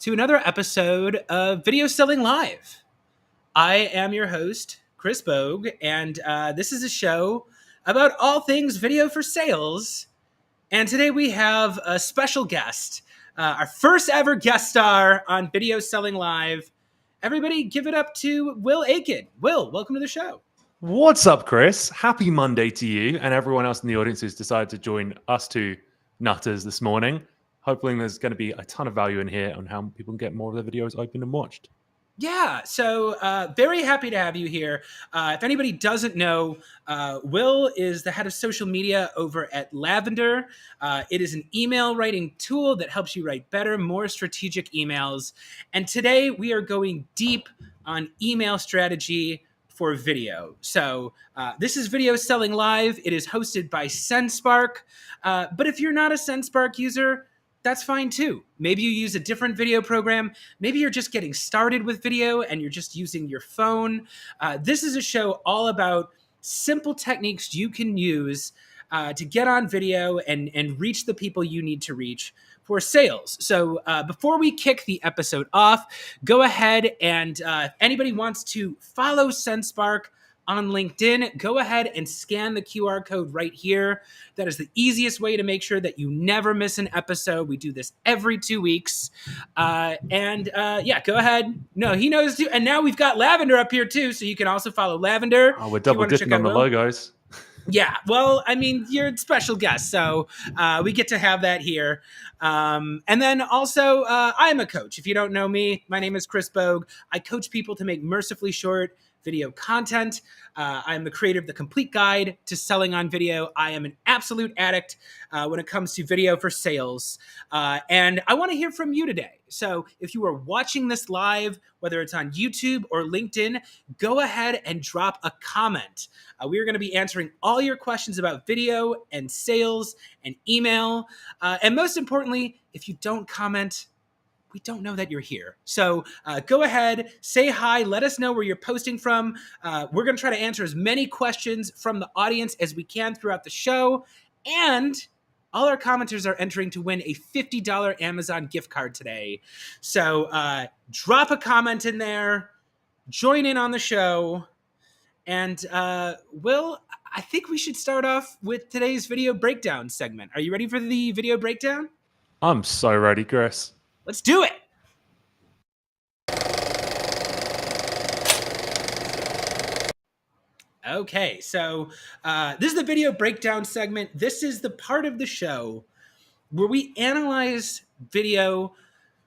to another episode of Video Selling Live. I am your host, Chris Bogue, and this is a show about all things video for sales. And today we have a special guest, our first ever guest star on Video Selling Live. Everybody give it up to Will Aitken. Will, welcome to the show. What's up, Chris? Happy Monday to you and everyone else in the audience who's decided to join us two nutters this morning. Hopefully there's going to be a ton of value in here on how people can get more of their videos opened and watched. Yeah, so very happy to have you here. If anybody doesn't know, Will is the head of social media over at Lavender. It is an email writing tool that helps you write better, more strategic emails. And today we are going deep on email strategy for video. So this is Video Selling Live. It is hosted by SendSpark. But if you're not a SendSpark user, that's fine too. Maybe you use a different video program. Maybe you're just getting started with video and you're just using your phone. This is a show all about simple techniques you can use to get on video and reach the people you need to reach for sales. So before we kick the episode off, go ahead and if anybody wants to follow SendSpark on LinkedIn, go ahead and scan the QR code right here. That is the easiest way to make sure that you never miss an episode. We do this every 2 weeks. Go ahead. No, he knows too. And now we've got Lavender up here too, so you can also follow Lavender. Oh, we're double dipping on the logos. Yeah, well, I mean, you're a special guest, so we get to have that here. And then also, I'm a coach. If you don't know me, my name is Chris Bogue. I coach people to make mercifully short video content. I'm the creator of the Complete Guide to Selling on Video. I am an absolute addict when it comes to video for sales. And I want to hear from you today. So if you are watching this live, whether it's on YouTube or LinkedIn, go ahead and drop a comment. We are going to be answering all your questions about video and sales and email. And most importantly, if you don't comment, we don't know that you're here. So go ahead, say hi, let us know where you're posting from. We're going to try to answer as many questions from the audience as we can throughout the show. And all our commenters are entering to win a $50 Amazon gift card today. So drop a comment in there, join in on the show. And Will, I think we should start off with today's video breakdown segment. Are you ready for the video breakdown? I'm so ready, Chris. Let's do it. Okay, so this is the video breakdown segment. This is the part of the show where we analyze video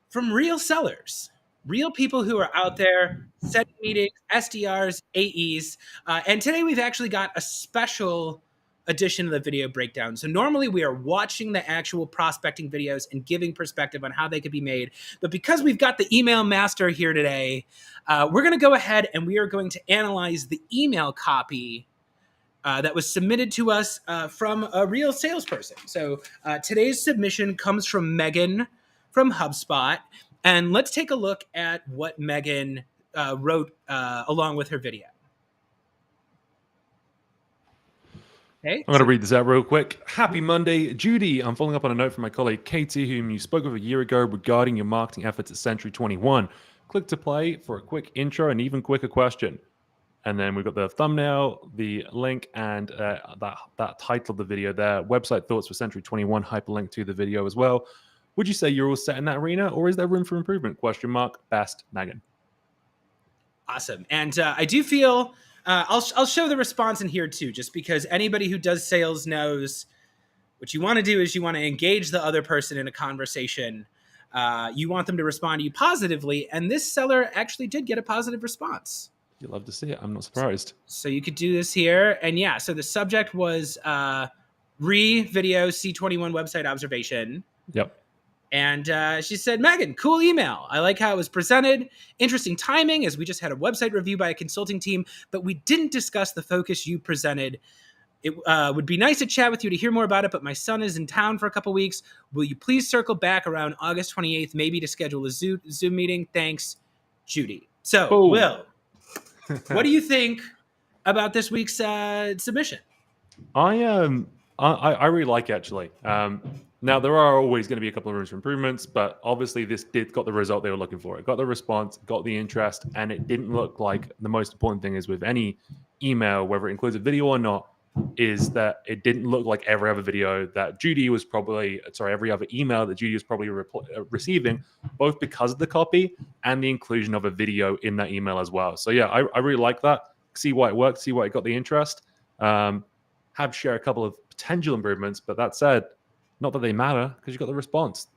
from real sellers, real people who are out there setting meetings, SDRs, AEs. And today we've actually got a special edition of the video breakdown. So normally we are watching the actual prospecting videos and giving perspective on how they could be made. But because we've got the email master here today, we're going to go ahead and we are going to analyze the email copy that was submitted to us from a real salesperson. So today's submission comes from Megan from HubSpot. And let's take a look at what Megan wrote along with her video. Okay, I'm going to read this out real quick. Happy Monday. Judy, I'm following up on a note from my colleague Katie, whom you spoke with a year ago regarding your marketing efforts at Century 21. Click to play for a quick intro and even quicker question. And then we've got the thumbnail, the link, and that title of the video there. Website thoughts for Century 21, hyperlink to the video as well. Would you say you're all set in that arena, or is there room for improvement? Question mark. Best, Megan. Awesome. And I do feel... I'll show the response in here too, just because anybody who does sales knows what you want to do is you want to engage the other person in a conversation. You want them to respond to you positively. And this seller actually did get a positive response. You'll love to see it. I'm not surprised. So you could do this here. And yeah, so the subject was re-video C21 website observation. Yep. And she said, Megan, cool email. I like how it was presented. Interesting timing, as we just had a website review by a consulting team, but we didn't discuss the focus you presented. It would be nice to chat with you to hear more about it, but my son is in town for a couple weeks. Will you please circle back around August 28th, maybe to schedule a Zoom meeting? Thanks, Judy. So, oh. Will, what do you think about this week's submission? I really like it, actually. Now, there are always going to be a couple of rooms for improvements, but obviously this did got the result they were looking for. It got the response, got the interest, and it didn't look like the most important thing is with any email, whether it includes a video or not, is that it didn't look like every other video that Judy was probably, sorry, every other email that Judy was probably receiving, both because of the copy and the inclusion of a video in that email as well. So yeah, I really like that. See why it worked, see why it got the interest. Have share a couple of potential improvements, but that said, not that they matter because you got the response.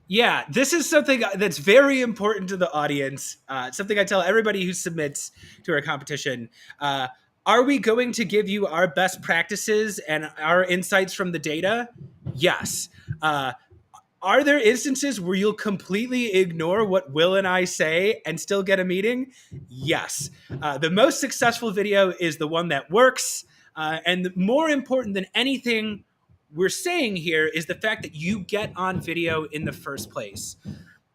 Yeah, this is something that's very important to the audience. Something I tell everybody who submits to our competition. Are we going to give you our best practices and our insights from the data? Yes. Are there instances where you'll completely ignore what Will and I say and still get a meeting? Yes. The most successful video is the one that works. And more important than anything we're saying here is the fact that you get on video in the first place.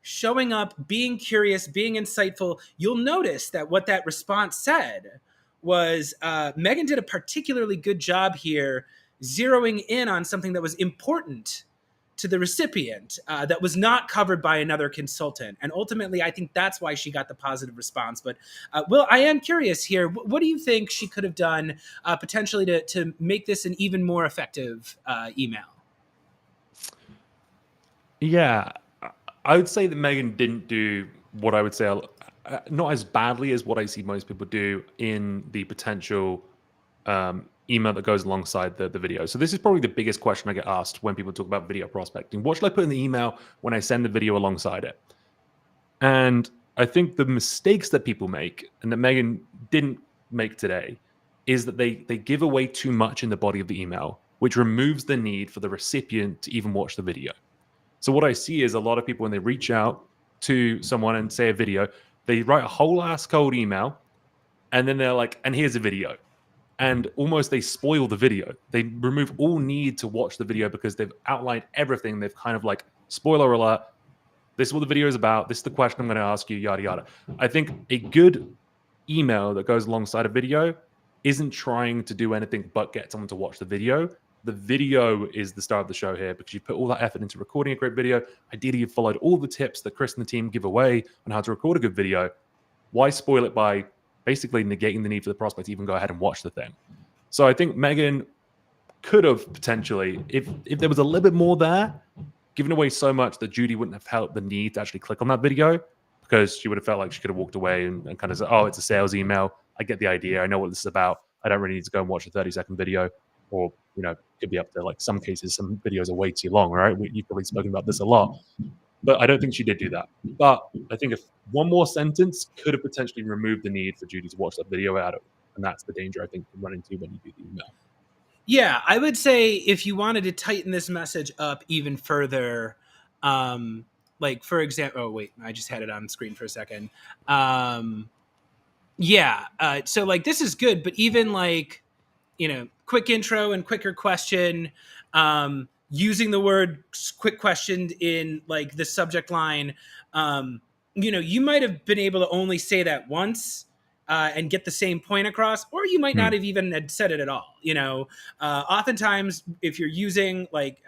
Showing up, being curious, being insightful, you'll notice that what that response said was Megan did a particularly good job here zeroing in on something that was important to the recipient that was not covered by another consultant. And ultimately, I think that's why she got the positive response. But Will, I am curious here. What do you think she could have done potentially to make this an even more effective email? Yeah, I would say that Megan didn't do what I would say not as badly as what I see most people do in the potential email that goes alongside the video. So this is probably the biggest question I get asked when people talk about video prospecting. What should I put in the email when I send the video alongside it? And I think the mistakes that people make, and that Megan didn't make today, is that they give away too much in the body of the email, which removes the need for the recipient to even watch the video. So what I see is a lot of people when they reach out to someone and say a video, they write a whole ass cold email, and then they're like, and here's a video. And almost they spoil the video. They remove all need to watch the video because they've outlined everything. They've kind of like, spoiler alert, this is what the video is about. This is the question I'm going to ask you, yada, yada. I think a good email that goes alongside a video isn't trying to do anything but get someone to watch the video. The video is the star of the show here because you put all that effort into recording a great video. Ideally, you've followed all the tips that Chris and the team give away on how to record a good video. Why spoil it by basically negating the need for the prospect to even go ahead and watch the thing? So I think Megan could have potentially, if there was a little bit more there, given away so much that Judy wouldn't have felt the need to actually click on that video because she would have felt like she could have walked away and kind of said, oh, it's a sales email. I get the idea. I know what this is about. I don't really need to go and watch a 30-second video. Or, you know, it could be up to like some cases, some videos are way too long, right? You've probably spoken about this a lot. But I don't think she did do that. But I think if one more sentence could have potentially removed the need for Judy to watch that video out of it. And that's the danger I think you run into when you do the email. Yeah, I would say if you wanted to tighten this message up even further, like for example, oh wait, I just had it on the screen for a second. So like this is good, but even like, you know, quick intro and quicker question, using the word quick question in like the subject line, you know, you might have been able to only say that once and get the same point across, or you might not have even had said it at all. You know, oftentimes if you're using like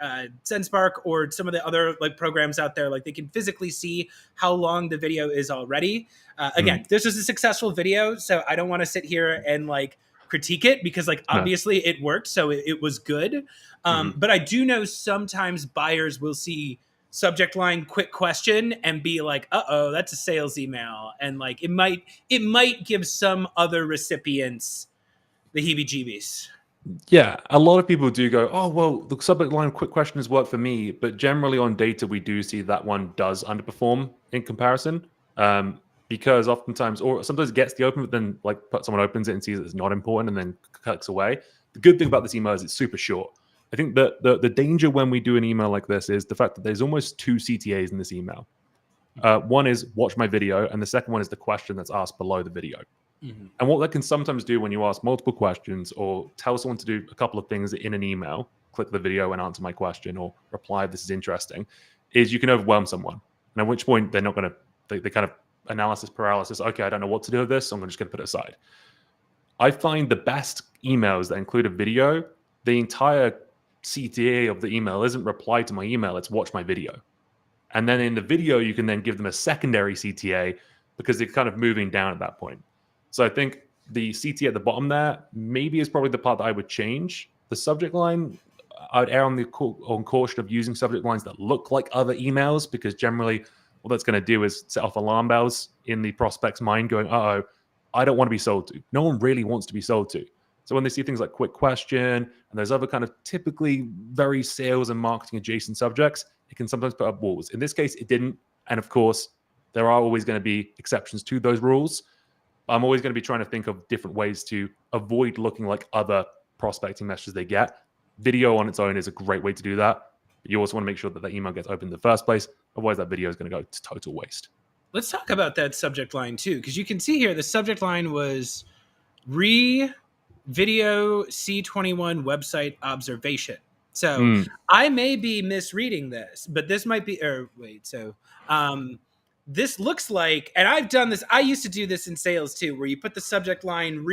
SendSpark or some of the other like programs out there, like they can physically see how long the video is already. Again, this was a successful video, so I don't want to sit here and like critique it because like obviously it worked, so it was good. But I do know sometimes buyers will see subject line quick question and be like, uh-oh, that's a sales email, and like it might give some other recipients the heebie-jeebies. Yeah, a lot of people do go, oh, well, the subject line quick questions work for me. But generally on data, we do see that one does underperform in comparison because oftentimes, or sometimes it gets the open, but then like someone opens it and sees it's not important and then clicks away. The good thing about this email is it's super short. I think that the danger when we do an email like this is the fact that there's almost two CTAs in this email. One is watch my video, and the second one is the question that's asked below the video. And what that can sometimes do when you ask multiple questions or tell someone to do a couple of things in an email, click the video and answer my question or reply, this is interesting, is you can overwhelm someone. And at which point they're not going to, they kind of analysis paralysis. Okay, I don't know what to do with this, so I'm just going to put it aside. I find the best emails that include a video, the entire CTA of the email isn't reply to my email, it's watch my video. And then in the video, you can then give them a secondary CTA because they're kind of moving down at that point. So I think the CTA at the bottom there maybe is probably the part that I would change. The subject line, I would err on the caution of using subject lines that look like other emails, because generally what that's going to do is set off alarm bells in the prospect's mind going, uh-oh, I don't want to be sold to. No one really wants to be sold to. So when they see things like quick question and those other kind of typically very sales and marketing adjacent subjects, it can sometimes put up walls. In this case, it didn't. And of course, there are always going to be exceptions to those rules. I'm always going to be trying to think of different ways to avoid looking like other prospecting messages they get. Video on its own is a great way to do that. But you also want to make sure that email gets opened in the first place. Otherwise, that video is going to go to total waste. Let's talk about that subject line too, because you can see here the subject line was video C21 website observation. So I may be misreading this, but this might be, this looks like, and I've done this, I used to do this in sales too, where you put the subject line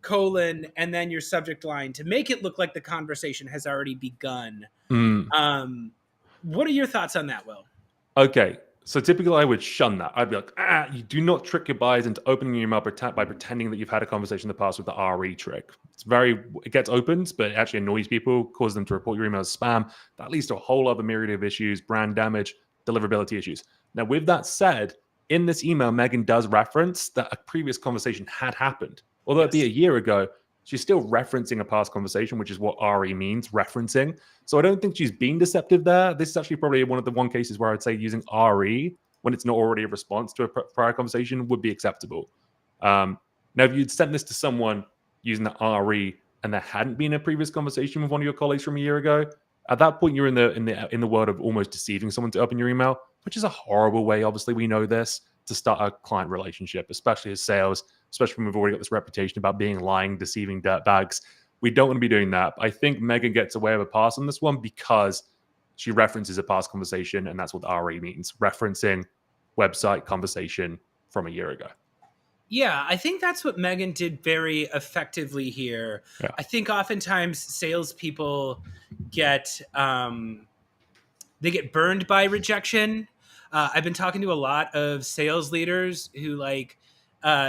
colon, and then your subject line to make it look like the conversation has already begun. What are your thoughts on that, Will? Okay. So typically I would shun that. I'd be like, you do not trick your buyers into opening your email by pretending that you've had a conversation in the past with the RE trick. It gets opened, but it actually annoys people, causes them to report your email as spam. That leads to a whole other myriad of issues, brand damage, deliverability issues. Now, with that said, in this email, Megan does reference that a previous conversation had happened. Although it be a year ago, she's still referencing a past conversation, which is what RE means, referencing. So I don't think she's being deceptive there. This is actually probably one of the cases where I'd say using RE when it's not already a response to a prior conversation would be acceptable. Now, if you'd sent this to someone using the RE and there hadn't been a previous conversation with one of your colleagues from a year ago, at that point you're in the world of almost deceiving someone to open your email, which is a horrible way. Obviously, we know this, to start a client relationship, especially as sales, especially when we've already got this reputation about being lying, deceiving dirtbags. We don't want to be doing that. I think Megan gets away with a pass on this one because she references a past conversation, and that's what the RE means, referencing website conversation from a year ago. Yeah, I think that's what Megan did very effectively here. Yeah. I think oftentimes salespeople get they get burned by rejection. I've been talking to a lot of sales leaders who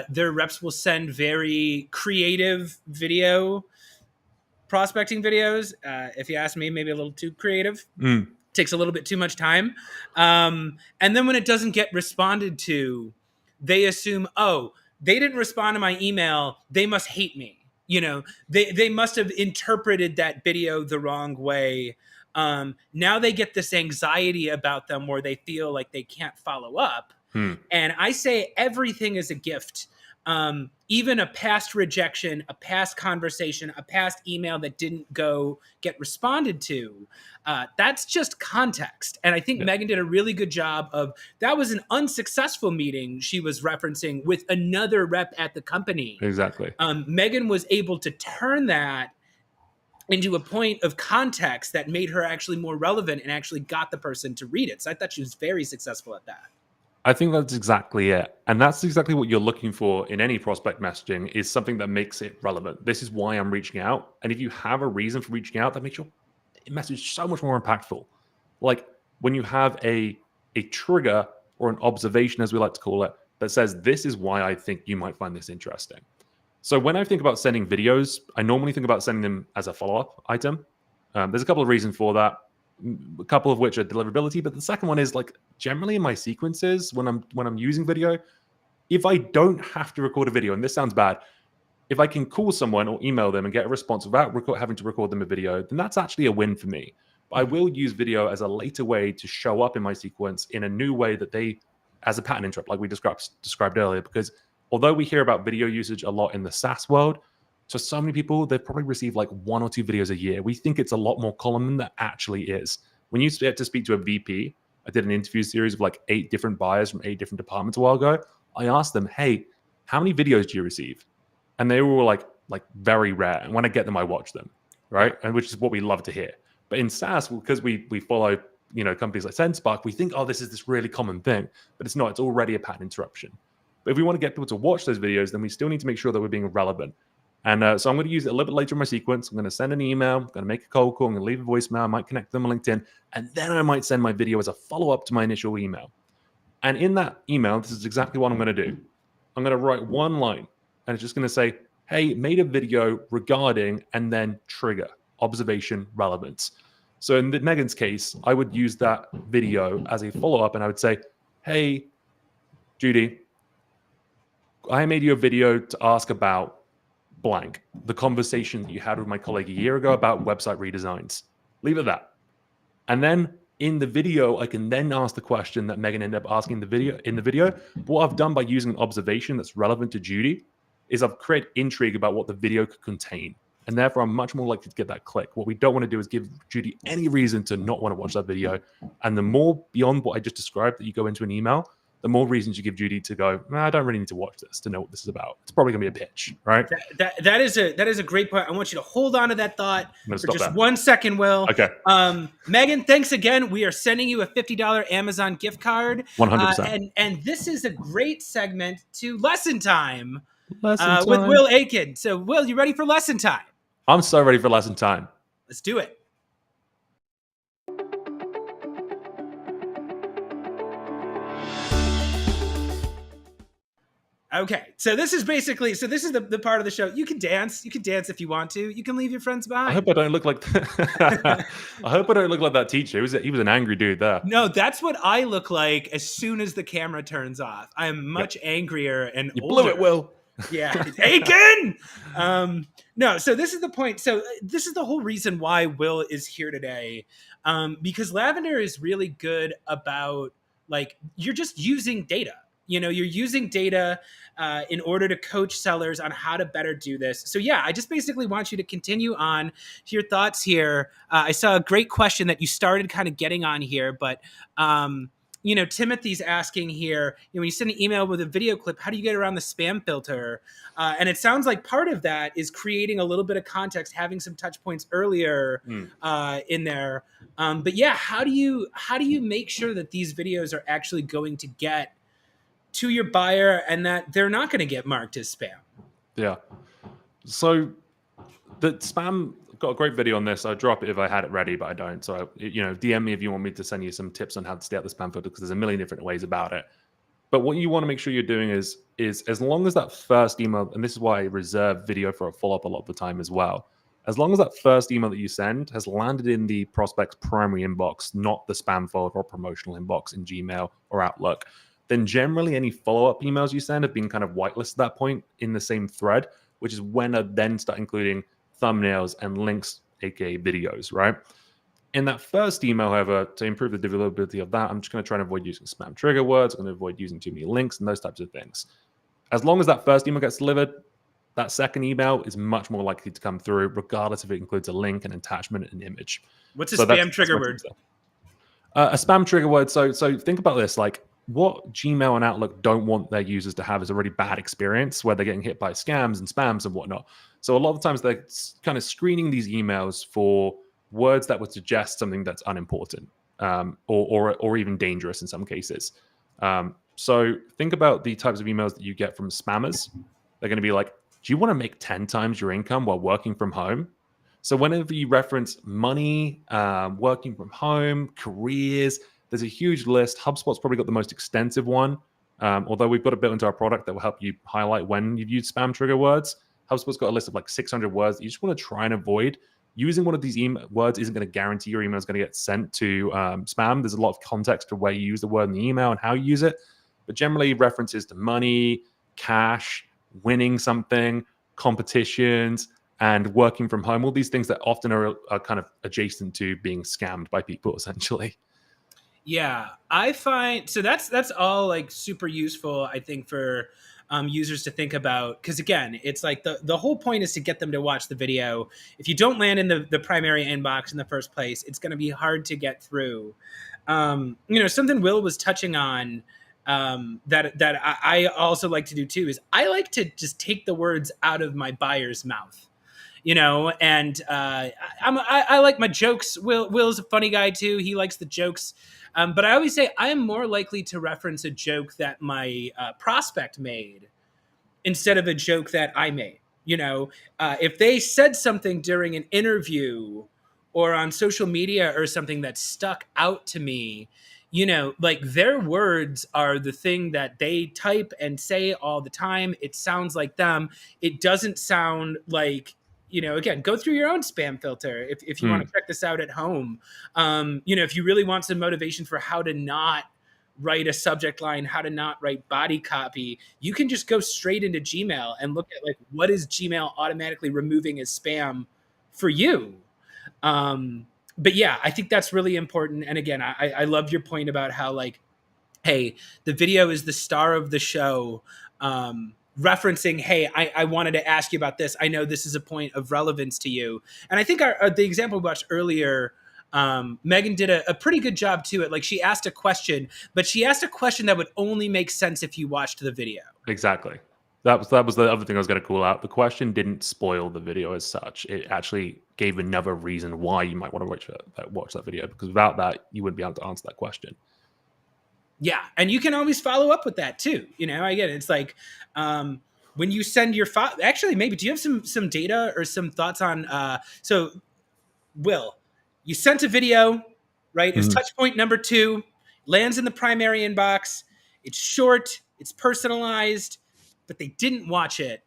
their reps will send very creative prospecting videos. If you ask me, maybe a little too creative. Takes a little bit too much time. And then when it doesn't get responded to, they assume, oh, they didn't respond to my email, they must hate me. They must have interpreted that video the wrong way. Now they get this anxiety about them where they feel like they can't follow up. And I say everything is a gift. Even a past rejection, a past conversation, a past email that didn't get responded to, that's just context. And I think Megan did a really good job that was an unsuccessful meeting she was referencing with another rep at the company. Exactly. Megan was able to turn that into a point of context that made her actually more relevant and actually got the person to read it. So I thought she was very successful at that. I think that's exactly it. And that's exactly what you're looking for in any prospect messaging, is something that makes it relevant. This is why I'm reaching out. And if you have a reason for reaching out, that makes your message so much more impactful. Like when you have a trigger or an observation, as we like to call it, that says, this is why I think you might find this interesting. So when I think about sending videos, I normally think about sending them as a follow-up item. There's a couple of reasons for that. A couple of which are deliverability, but the second one is generally in my sequences when I'm using video, if I don't have to record a video, and this sounds bad, if I can call someone or email them and get a response without having to record them a video, then that's actually a win for me. But I will use video as a later way to show up in my sequence in a new way that as a pattern interrupt, like we described earlier, because although we hear about video usage a lot in the SaaS world, to so many people, they probably receive 1 or 2 videos a year. We think it's a lot more common than that actually is. When you get to speak to a VP, I did an interview series of 8 different buyers from 8 different departments a while ago. I asked them, hey, how many videos do you receive? And they were like very rare. And when I get them, I watch them, right? And which is what we love to hear. But in SaaS, because we follow companies like SendSpark, we think, oh, this is this really common thing. But it's not. It's already a pattern interruption. But if we want to get people to watch those videos, then we still need to make sure that we're being relevant. And so I'm going to use it a little bit later in my sequence. I'm going to send an email. I'm going to make a cold call. I'm going to leave a voicemail. I might connect them on LinkedIn. And then I might send my video as a follow-up to my initial email. And in that email, this is exactly what I'm going to do. I'm going to write one line. And it's just going to say, hey, made a video regarding, and then trigger, observation, relevance. So in Megan's case, I would use that video as a follow-up. And I would say, hey, Judy, I made you a video to ask about blank, the conversation that you had with my colleague a year ago about website redesigns. Leave it at that. And then in the video, I can then ask the question that Megan ended up asking in the video. But what I've done by using an observation that's relevant to Judy is I've created intrigue about what the video could contain. And therefore, I'm much more likely to get that click. What we don't want to do is give Judy any reason to not want to watch that video. And the more beyond what I just described that you go into an email, the more reasons you give Judy to go, I don't really need to watch this to know what this is about. It's probably going to be a pitch, right? That is a great point. I want you to hold on to that thought for just that. 1 second, Will. Okay. Megan, thanks again. We are sending you a $50 Amazon gift card. 100%. And this is a great segment to lesson time, Lesson time with Will Aitken. So, Will, you ready for lesson time? I'm so ready for lesson time. Let's do it. Okay, so this is the part of the show. You can dance if you want to. You can leave your friends behind. I hope I don't look like that teacher. He was an angry dude there. No, that's what I look like as soon as the camera turns off. I am much angrier and you older. blew it, Will. Yeah, Aitken. No, so this is the point. So this is the whole reason why Will is here today, because Lavender is really good about, like, you're just using data. You're using data in order to coach sellers on how to better do this. So yeah, I just basically want you to continue on to your thoughts here. I saw a great question that you started kind of getting on here, but Timothy's asking here, when you send an email with a video clip, how do you get around the spam filter? And it sounds like part of that is creating a little bit of context, having some touch points earlier in there. But yeah, how do you make sure that these videos are actually going to get to your buyer and that they're not going to get marked as spam? Yeah. So the spam, got a great video on this. I'd drop it if I had it ready, but I don't. So, DM me if you want me to send you some tips on how to stay out the spam filter, because there's a million different ways about it. But what you want to make sure you're doing is as long as that first email, and this is why I reserve video for a follow-up a lot of the time as well, as long as that first email that you send has landed in the prospect's primary inbox, not the spam folder or promotional inbox in Gmail or Outlook, then generally any follow-up emails you send have been kind of whitelisted at that point in the same thread, which is when I then start including thumbnails and links, aka videos, right? In that first email, however, to improve the deliverability of that, I'm just going to try and avoid using spam trigger words. I'm going to avoid using too many links and those types of things. As long as that first email gets delivered, that second email is much more likely to come through, regardless if it includes a link, an attachment, an image. What's a spam trigger word? A spam trigger word. So think about this, like, what Gmail and Outlook don't want their users to have is a really bad experience where they're getting hit by scams and spams and whatnot. So a lot of times they're kind of screening these emails for words that would suggest something that's unimportant or even dangerous in some cases. So think about the types of emails that you get from spammers. They're going to be like, do you want to make 10 times your income while working from home? So whenever you reference money, working from home, careers, there's a huge list. HubSpot's probably got the most extensive one, although we've got a bit into our product that will help you highlight when you've used spam trigger words. HubSpot's got a list of like 600 words that you just want to try and avoid. Using one of these words isn't going to guarantee your email is going to get sent to spam. There's a lot of context to where you use the word in the email and how you use it. But generally, references to money, cash, winning something, competitions, and working from home, all these things that often are kind of adjacent to being scammed by people, essentially. Yeah, I find so that's all like super useful, I think, for users to think about, because again, it's like the whole point is to get them to watch the video. If you don't land in the primary inbox in the first place, it's going to be hard to get through. Something Will was touching on that I also like to do too is I like to just take the words out of my buyer's mouth. And I like my jokes. Will's a funny guy too. He likes the jokes. But I always say I am more likely to reference a joke that my prospect made instead of a joke that I made. If they said something during an interview or on social media or something that stuck out to me, like their words are the thing that they type and say all the time. It sounds like them. It doesn't sound like, again, go through your own spam filter if you want to check this out at home. If you really want some motivation for how to not write a subject line, how to not write body copy, you can just go straight into Gmail and look at like what is Gmail automatically removing as spam for you. But yeah, I think that's really important. And again, I love your point about how like, hey, the video is the star of the show. Referencing, hey, I wanted to ask you about this. I know this is a point of relevance to you. And I think the example we watched earlier, Megan did a pretty good job to it. Like she asked a question, but she asked a question that would only make sense if you watched the video. Exactly. That was the other thing I was going to call out. The question didn't spoil the video as such. It actually gave another reason why you might want to watch that video, because without that, you wouldn't be able to answer that question. Yeah, and you can always follow up with that too. Again, it's like when you send your file. Actually, maybe do you have some data or some thoughts on? So, Will, you sent a video, right? It's touch point number 2, lands in the primary inbox. It's short, it's personalized, but they didn't watch it.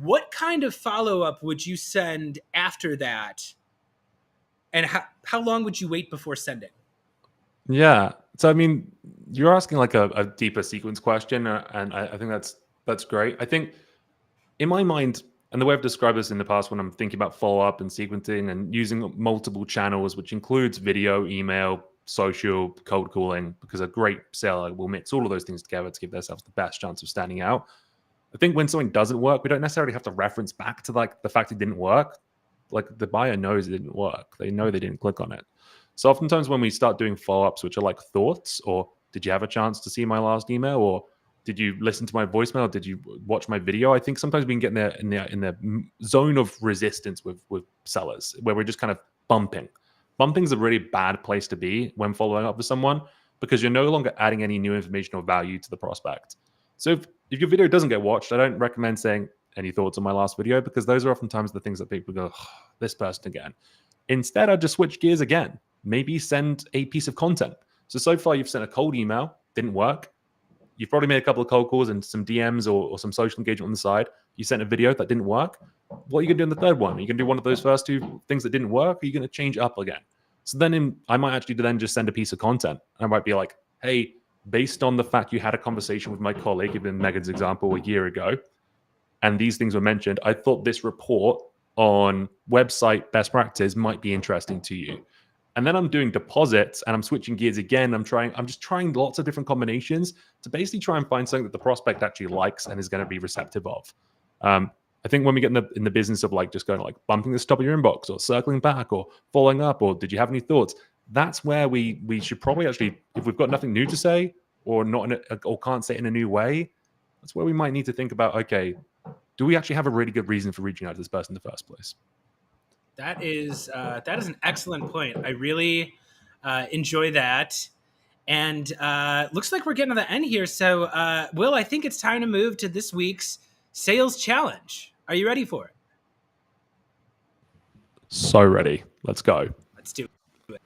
What kind of follow up would you send after that? And how long would you wait before sending? Yeah. So, I mean, you're asking like a deeper sequence question, and I think that's great. I think in my mind, and the way I've described this in the past when I'm thinking about follow up and sequencing and using multiple channels, which includes video, email, social, cold calling, because a great seller will mix all of those things together to give themselves the best chance of standing out. I think when something doesn't work, we don't necessarily have to reference back to like the fact it didn't work. Like the buyer knows it didn't work. They know they didn't click on it. So oftentimes when we start doing follow-ups, which are like thoughts, or did you have a chance to see my last email, or did you listen to my voicemail, or did you watch my video? I think sometimes we can get in the zone of resistance with sellers, where we're just kind of bumping. Bumping's a really bad place to be when following up with someone, because you're no longer adding any new information or value to the prospect. So if your video doesn't get watched, I don't recommend saying any thoughts on my last video, because those are oftentimes the things that people go, oh, this person again. Instead, I'd just switch gears again. Maybe send a piece of content. So far you've sent a cold email, didn't work. You've probably made a couple of cold calls and some DMs or some social engagement on the side. You sent a video that didn't work. What are you going to do in the third one? Are you going to do one of those first 2 things that didn't work? Or are you going to change up again? So then I might actually then just send a piece of content. I might be like, hey, based on the fact you had a conversation with my colleague, given Megan's example a year ago, and these things were mentioned, I thought this report on website best practice might be interesting to you. And then I'm doing deposits and I'm switching gears again. I'm just trying lots of different combinations to basically try and find something that the prospect actually likes and is going to be receptive of. I think when we get in the business of like just going like bumping this top of your inbox or circling back or following up or did you have any thoughts, that's where we should probably actually, if we've got nothing new to say or or can't say it in a new way, that's where we might need to think about, okay, do we actually have a really good reason for reaching out to this person in the first place? That is an excellent point. I really enjoy that. And looks like we're getting to the end here. So, Will, I think it's time to move to this week's sales challenge. Are you ready for it? So ready. Let's go. Let's do it.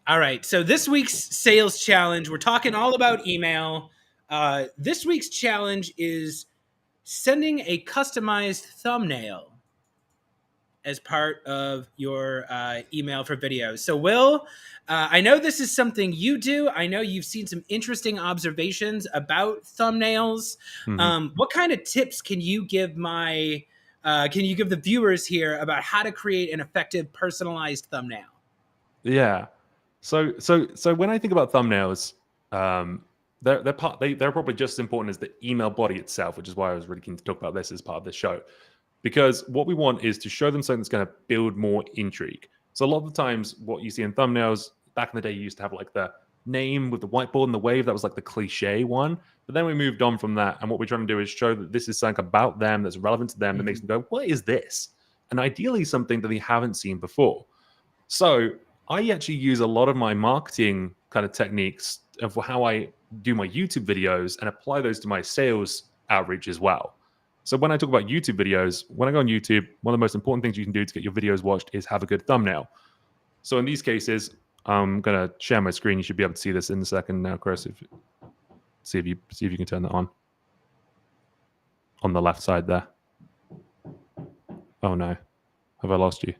All right. So this week's sales challenge, we're talking all about email. This week's challenge is sending a customized thumbnail as part of your email for videos. So, Will, I know this is something you do. I know you've seen some interesting observations about thumbnails. What kind of tips can you give the viewers here about how to create an effective personalized thumbnail? Yeah. So when I think about thumbnails, they're probably just as important as the email body itself, which is why I was really keen to talk about this as part of the show. Because what we want is to show them something that's going to build more intrigue. So a lot of the times what you see in thumbnails, back in the day, you used to have like the name with the whiteboard and the wave. That was like the cliche one. But then we moved on from that. And what we're trying to do is show that this is something about them that's relevant to them that makes them go, what is this? And ideally something that they haven't seen before. So I actually use a lot of my marketing kind of techniques of how I do my YouTube videos and apply those to my sales outreach as well. So when I talk about YouTube videos, when I go on YouTube, one of the most important things you can do to get your videos watched is have a good thumbnail. So in these cases, I'm gonna share my screen. You should be able to see this in a second now, Chris. See if you can turn that on the left side there. Oh no, have I lost you?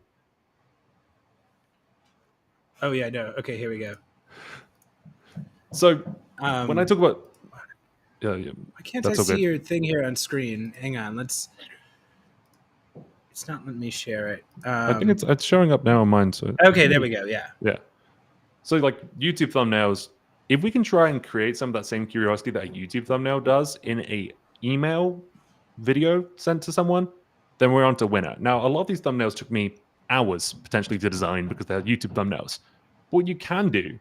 Oh yeah, no. Okay, here we go. So when I talk about, why can't I see your thing here on screen? Hang on, it's not letting me share it. I think it's showing up now on mine. So okay, there we go. Yeah. So like YouTube thumbnails, if we can try and create some of that same curiosity that a YouTube thumbnail does in a email video sent to someone, then we're on to winner. Now, a lot of these thumbnails took me hours potentially to design because they're YouTube thumbnails. What you can do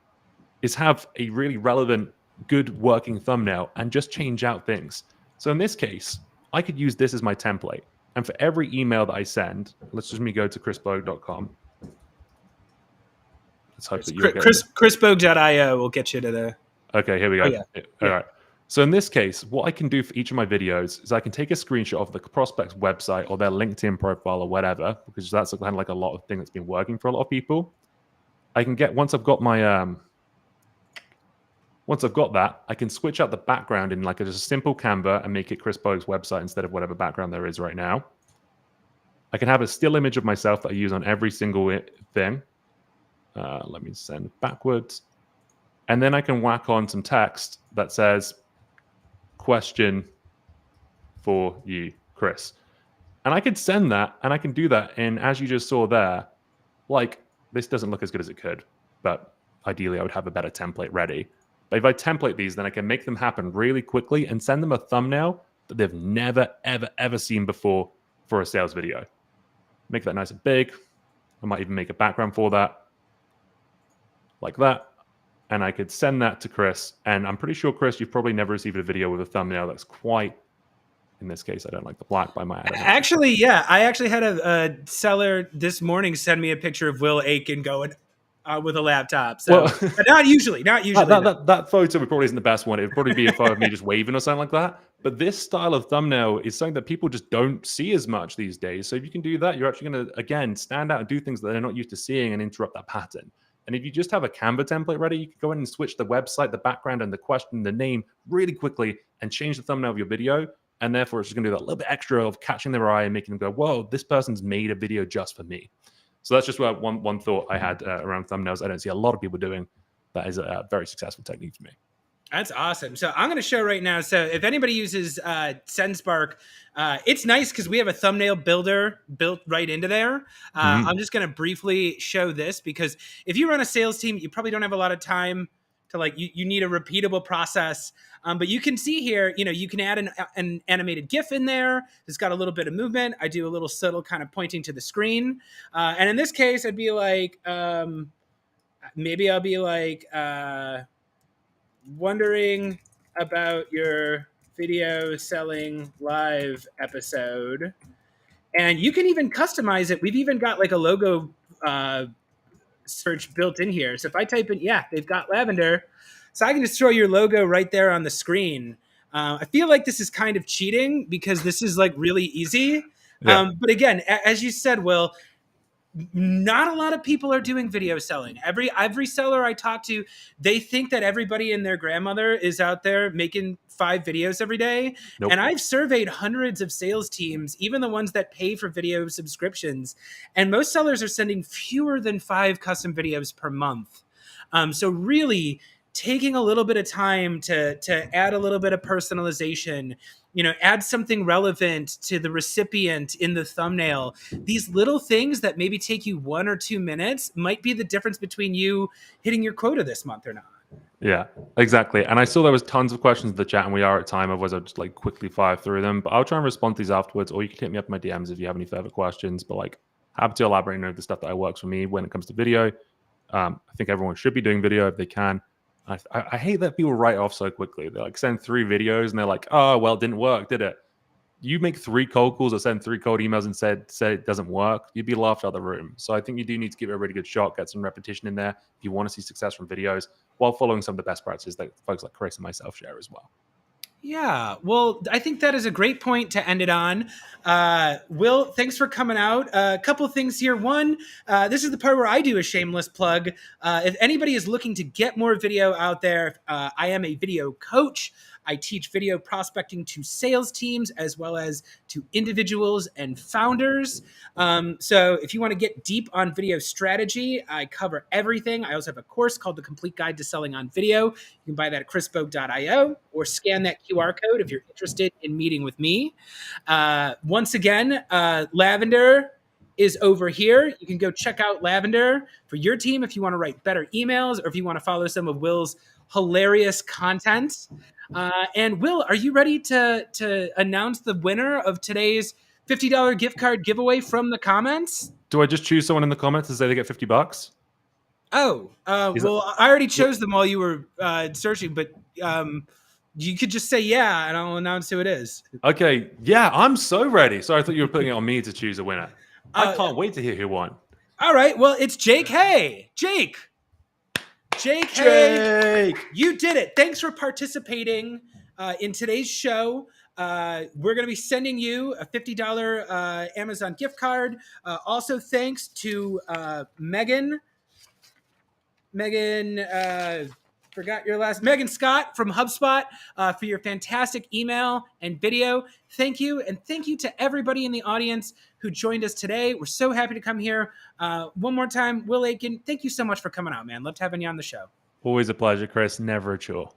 is have a really relevant, good working thumbnail and just change out things. So in this case, I could use this as my template. And for every email that I send, let's just go to chrisbogue.com. Let's hope that you're chrisbogue.io will get you to the... Okay, here we go. Oh, yeah. All right. So in this case, what I can do for each of my videos is I can take a screenshot of the prospect's website or their LinkedIn profile or whatever, because that's kind of like a lot of thing that's been working for a lot of people. I can get, once I've got that, I can switch out the background in like just a simple Canva and make it Chris Bogue's website instead of whatever background there is right now. I can have a still image of myself that I use on every single thing. Let me send backwards. And then I can whack on some text that says, question for you, Chris. And I could send that, and I can do that. And as you just saw there, like, this doesn't look as good as it could, but ideally I would have a better template ready. But if I template these, then I can make them happen really quickly and send them a thumbnail that they've never, ever, ever seen before for a sales video. Make that nice and big. I might even make a background for that, like that. And I could send that to Chris. And I'm pretty sure, Chris, you've probably never received a video with a thumbnail that's quite, in this case, I don't like the black by my... Actually, yeah. I actually had a seller this morning send me a picture of Will Aitken going with a laptop. So but not usually. That photo probably isn't the best one. It would probably be a photo of me just waving or something like that. But this style of thumbnail is something that people just don't see as much these days. So if you can do that, you're actually going to, again, stand out and do things that they're not used to seeing and interrupt that pattern. And if you just have a Canva template ready, you can go in and switch the website, the background, and the question, the name really quickly and change the thumbnail of your video. And therefore, it's just going to do that little bit extra of catching their eye and making them go, whoa, this person's made a video just for me. So that's just one thought I had around thumbnails. I don't see a lot of people doing. That is a very successful technique for me. That's awesome. So I'm going to show right now. So if anybody uses SendSpark, it's nice because we have a thumbnail builder built right into there. I'm just going to briefly show this because if you run a sales team, you probably don't have a lot of time to you need a repeatable process. But you can see here, you can add an animated GIF in there. It's got a little bit of movement. I do a little subtle kind of pointing to the screen. And in this case, I'd be like, maybe I'll be like, wondering about your video selling live episode. And you can even customize it. We've even got like a logo search built in here. So if I type in, they've got lavender. So I can just throw your logo right there on the screen. I feel like this is kind of cheating because this is like really easy. Yeah. But again, as you said, Will, not a lot of people are doing video selling. Every seller I talk to, they think that everybody and their grandmother is out there making 5 videos every day. Nope. And I've surveyed hundreds of sales teams, even the ones that pay for video subscriptions. And most sellers are sending fewer than 5 custom videos per month. So really taking a little bit of time to add a little bit of personalization, add something relevant to the recipient in the thumbnail. These little things that maybe take you 1 or 2 minutes might be the difference between you hitting your quota this month or not. Yeah, exactly. And I saw there was tons of questions in the chat and we are at time. Otherwise I'll just quickly fire through them, but I'll try and respond to these afterwards, or you can hit me up in my DMs if you have any further questions, but happy to elaborate on the stuff that works for me when it comes to video. I think everyone should be doing video if they can. I hate that people write off so quickly. They send 3 videos and they're like, oh, well, it didn't work, did it? you make 3 cold calls or send 3 cold emails and said it doesn't work, you'd be laughed out of the room. So I think you do need to give it a really good shot, get some repetition in there if you want to see success from videos, while following some of the best practices that folks like Chris and myself share as well. Yeah, well, I think that is a great point to end it on. Will, thanks for coming out. A couple of things here. One, this is the part where I do a shameless plug. If anybody is looking to get more video out there, I am a video coach. I teach video prospecting to sales teams as well as to individuals and founders. So if you want to get deep on video strategy, I cover everything. I also have a course called The Complete Guide to Selling on Video. You can buy that at chrisbogue.io or scan that QR code if you're interested in meeting with me. Once again, Lavender is over here. You can go check out Lavender for your team if you want to write better emails or if you want to follow some of Will's hilarious content. And Will, are you ready to announce the winner of today's $50 gift card giveaway from the comments? Do I just choose someone in the comments and say they get $50? Oh, well, I already chose them while you were searching, but you could just say yeah, and I'll announce who it is. Okay, yeah, I'm so ready. Sorry, I thought you were putting it on me to choose a winner. I can't wait to hear who won. All right, well, it's Jake Hay. Jake Hay, you did it. Thanks for participating in today's show. We're going to be sending you a $50 Amazon gift card. Also, thanks to Megan, forgot your last, Megan Scott from HubSpot for your fantastic email and video. Thank you. And thank you to everybody in the audience who joined us today. We're so happy to come here. One more time, Will Aitken, thank you so much for coming out, man. Loved having you on the show. Always a pleasure, Chris. Never a chore.